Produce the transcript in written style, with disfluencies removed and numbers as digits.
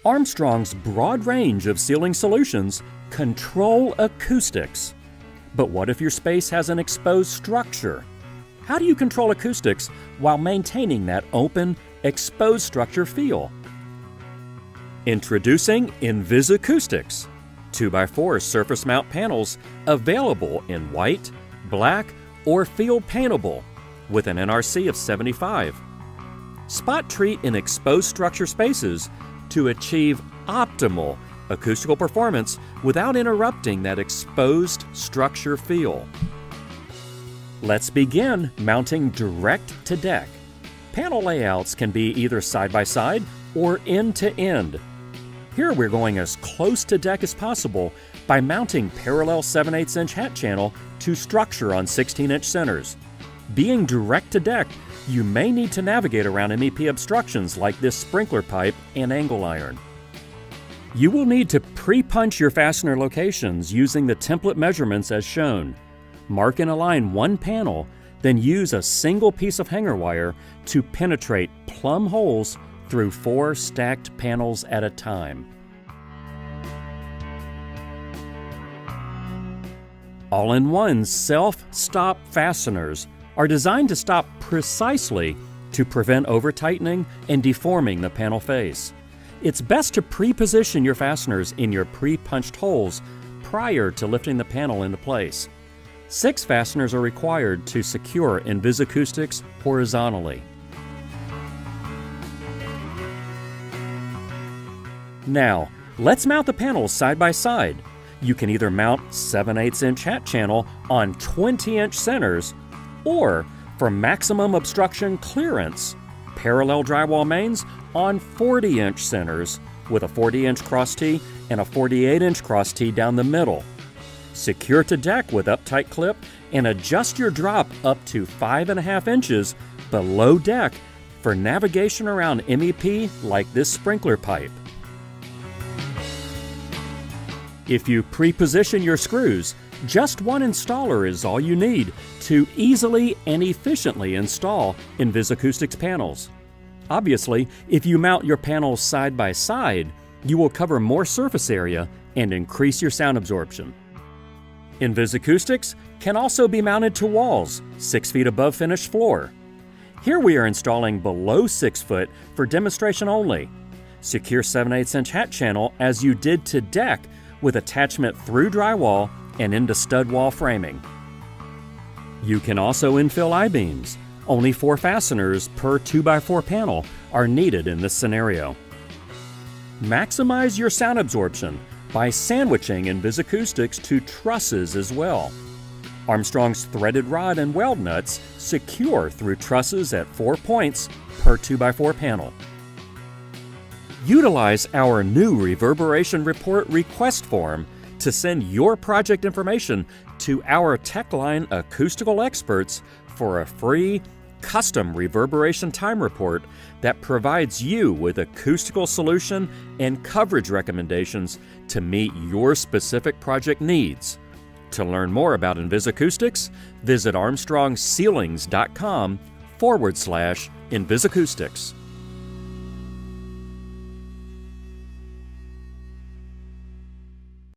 Armstrong's broad range of ceiling solutions control acoustics. But what if your space has an exposed structure? How do you control acoustics while maintaining that open, exposed structure feel? Introducing InvisAcoustics, 2x4 surface mount panels available in white, black, or field paintable with an NRC of 75. Spot treat in exposed structure spaces to achieve optimal acoustical performance without interrupting that exposed structure feel. Let's begin mounting direct to deck. Panel layouts can be either side by side or end to end. Here we're going as close to deck as possible by mounting parallel 7/8" hat channel to structure on 16-inch centers. Being direct to deck, you may need to navigate around MEP obstructions like this sprinkler pipe and angle iron. You will need to pre-punch your fastener locations using the template measurements as shown. Mark and align one panel, then use a single piece of hanger wire to penetrate plumb holes through 4 stacked panels at a time. All-in-one self-stop fasteners are designed to stop precisely to prevent over-tightening and deforming the panel face. It's best to pre-position your fasteners in your pre-punched holes prior to lifting the panel into place. 6 fasteners are required to secure InvisAcoustics horizontally. Now, let's mount the panels side by side. You can either mount 7/8" hat channel on 20-inch centers, or for maximum obstruction clearance, parallel drywall mains on 40-inch centers with a 40-inch cross T and a 48-inch cross T down the middle. Secure to deck with uptight clip and adjust your drop up to 5.5 inches below deck for navigation around MEP like this sprinkler pipe. If you pre-position your screws, just one installer is all you need to easily and efficiently install InvisAcoustics panels. Obviously, if you mount your panels side by side, you will cover more surface area and increase your sound absorption. InvisAcoustics can also be mounted to walls 6 feet above finished floor. Here we are installing below 6 foot for demonstration only. Secure 7/8" hat channel as you did to deck with attachment through drywall and into stud wall framing. You can also infill I-beams. Only 4 fasteners per 2x4 panel are needed in this scenario. Maximize your sound absorption by sandwiching InvisAcoustics to trusses as well. Armstrong's threaded rod and weld nuts secure through trusses at 4 points per 2x4 panel. Utilize our new Reverberation Report request form to send your project information to our TechLine acoustical experts for a free custom reverberation time report that provides you with acoustical solution and coverage recommendations to meet your specific project needs. To learn more about InvisAcoustics, visit armstrongceilings.com/InvisAcoustics.